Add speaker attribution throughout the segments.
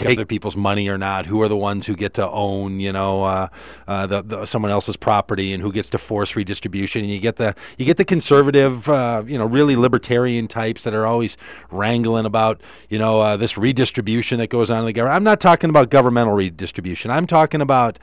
Speaker 1: take other people's money or not, who are the ones who get to own, someone else's property, and who gets to force redistribution. And you get the conservative, really libertarian types that are always wrangling about, this redistribution that goes on in the government. I'm not talking about governmental redistribution. I'm talking about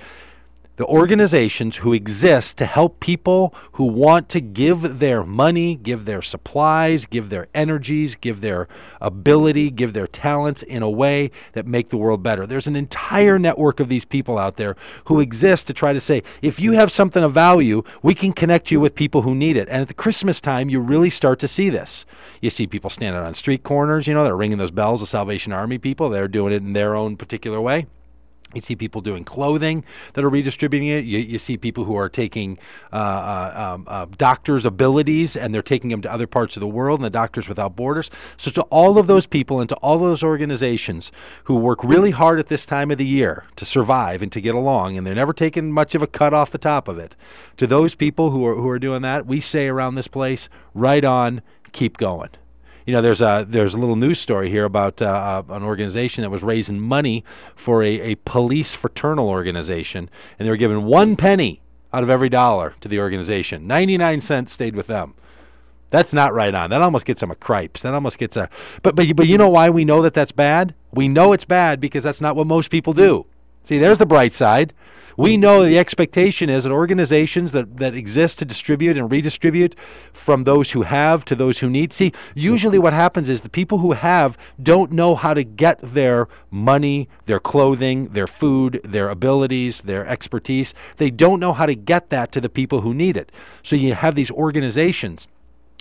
Speaker 1: the organizations who exist to help people who want to give their money, give their supplies, give their energies, give their ability, give their talents in a way that make the world better. There's an entire network of these people out there who exist to try to say, if you have something of value, we can connect you with people who need it. And at the Christmas time, you really start to see this. You see people standing on street corners, they're ringing those bells, the Salvation Army people. They're doing it in their own particular way. You see people doing clothing that are redistributing it. You see people who are taking doctors' abilities and they're taking them to other parts of the world, and the Doctors Without Borders. So to all of those people and to all those organizations who work really hard at this time of the year to survive and to get along, and they're never taking much of a cut off the top of it, to those people who are doing that, we say around this place, right on, keep going. There's a little news story here about an organization that was raising money for a police fraternal organization, and they were giving 1 penny out of every dollar to the organization. 99 cents stayed with them. That's not right on. That almost gets them a cripes. That almost gets a. But you know why we know that that's bad? We know it's bad because that's not what most people do. See, there's the bright side. We know the expectation is that organizations that exist to distribute and redistribute from those who have to those who need. See, usually what happens is the people who have don't know how to get their money, their clothing, their food, their abilities, their expertise. They don't know how to get that to the people who need it. So you have these organizations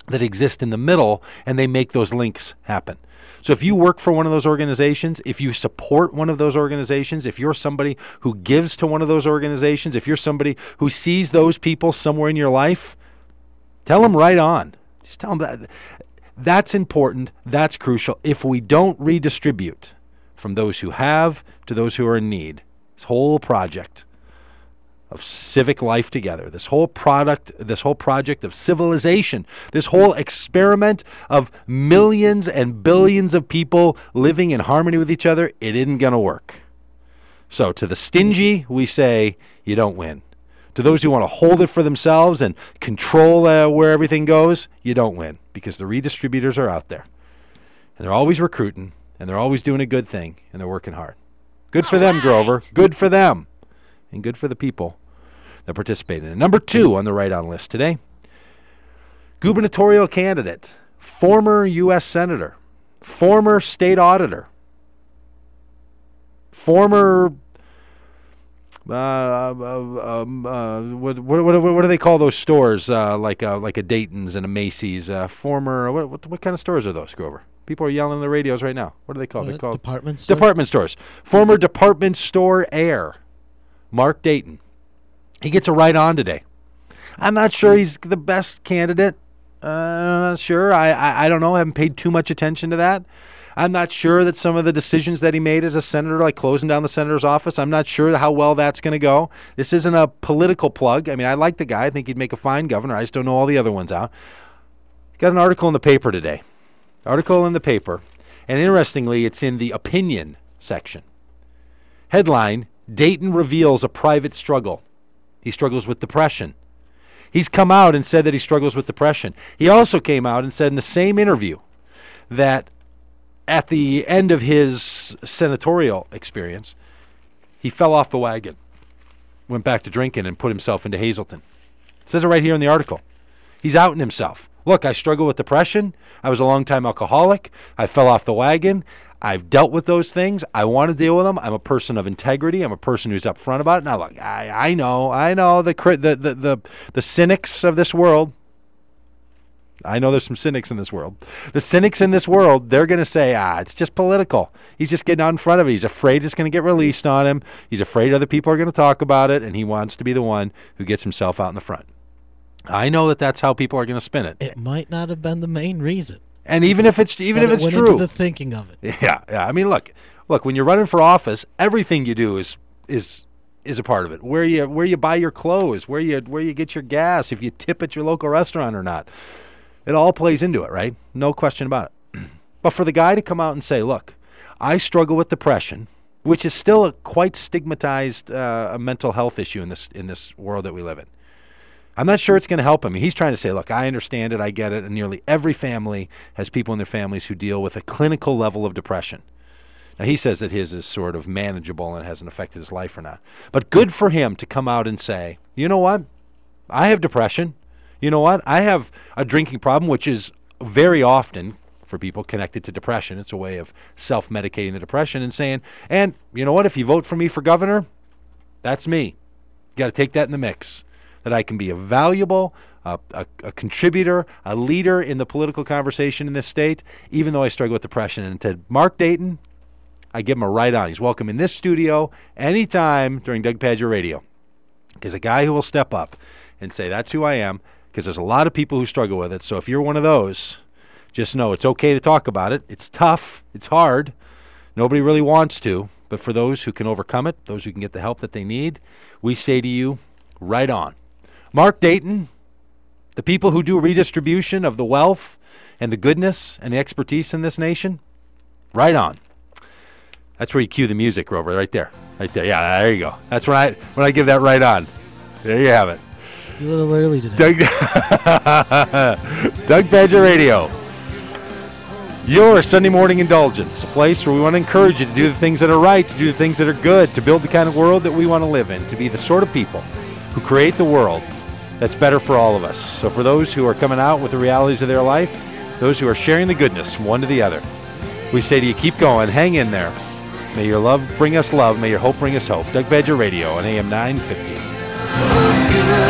Speaker 1: that exist in the middle, and they make those links happen. So if you work for one of those organizations, if you support one of those organizations, if you're somebody who gives to one of those organizations, if you're somebody who sees those people somewhere in your life, tell them right on. Just tell them that's important, that's crucial. If we don't redistribute from those who have to those who are in need, this whole project of civic life together, this whole project of civilization, this whole experiment of millions and billions of people living in harmony with each other, it isn't going to work. So to the stingy, we say, you don't win. To those who want to hold it for themselves and control where everything goes, you don't win, because the redistributors are out there. And they're always recruiting, and they're always doing a good thing, and they're working hard. Good for them, Grover. Good for them. And good for the people that participate in it. Number 2 on the Right On list today, gubernatorial candidate, former U.S. Senator, former state auditor, former, what do they call those stores, like a Dayton's and a Macy's, former, what kind of stores are those, Grover? People are yelling on the radios right now. What are they called? They're called
Speaker 2: department stores.
Speaker 1: Department stores. Former department store heir, Mark Dayton. He gets a right on today. I'm not sure he's the best candidate. I'm not sure. I don't know. I haven't paid too much attention to that. I'm not sure that some of the decisions that he made as a senator, like closing down the senator's office, I'm not sure how well that's going to go. This isn't a political plug. I mean, I like the guy. I think he'd make a fine governor. I just don't know all the other ones out. Got an article in the paper today. Article in the paper. And interestingly, it's in the opinion section. Headline, Dayton reveals a private struggle. He struggles with depression. He's come out and said that he struggles with depression. He also came out and said in the same interview that at the end of his senatorial experience, he fell off the wagon, went back to drinking, and put himself into Hazleton. It says it right here in the article. He's outing himself. Look, I struggle with depression. I was a long-time alcoholic. I fell off the wagon. I've dealt with those things. I want to deal with them. I'm a person of integrity. I'm a person who's upfront about it. Now, look, I know the cynics of this world. I know there's some cynics in this world. The cynics in this world, they're going to say, it's just political. He's just getting out in front of it. He's afraid it's going to get released on him. He's afraid other people are going to talk about it, and he wants to be the one who gets himself out in the front. I know that that's how people are going to spin it.
Speaker 2: It might not have been the main reason.
Speaker 1: And even if it's
Speaker 2: went
Speaker 1: true,
Speaker 2: into the thinking of it.
Speaker 1: Yeah. I mean, look. When you're running for office, everything you do is a part of it. Where you buy your clothes, where you get your gas, if you tip at your local restaurant or not, it all plays into it, right? No question about it. But for the guy to come out and say, "Look, I struggle with depression. which is still a quite stigmatized mental health issue in this world that we live in. I'm not sure it's going to help him. He's trying to say, look, I understand it, I get it, and nearly every family has people in their families who deal with a clinical level of depression. Now, he says that his is sort of manageable and hasn't affected his life or not. But good for him to come out and say, you know what? I have depression. You know what? I have a drinking problem, which is very often for people connected to depression. It's a way of self-medicating the depression and saying, and you know what? If you vote for me for governor, that's me. You got to take that in the mix. That I can be a valuable, a contributor, a leader in the political conversation in this state, even though I struggle with depression. And to Mark Dayton, I give him a right on. He's welcome in this studio anytime during Doug Pagitt Radio. Because a guy who will step up and say, that's who I am, because there's a lot of people who struggle with it. So if you're one of those, just know it's okay to talk about it. It's tough. It's hard. Nobody really wants to. But for those who can overcome it, those who can get the help that they need, we say to you, right on. Mark Dayton, the people who do redistribution of the wealth and the goodness and the expertise in this nation, right on. That's where you cue the music, Rover, right there. Right there. Yeah, there you go. That's when I give that right on. There you have it.
Speaker 2: You're a little early today.
Speaker 1: Doug Pagitt Radio. Your Sunday morning indulgence, a place where we want to encourage you to do the things that are right, to do the things that are good, to build the kind of world that we want to live in, to be the sort of people who create the world that's better for all of us. So for those who are coming out with the realities of their life, those who are sharing the goodness from one to the other, we say to you, keep going, hang in there. May your love bring us love, may your hope bring us hope. Doug Pagitt Radio on AM 950.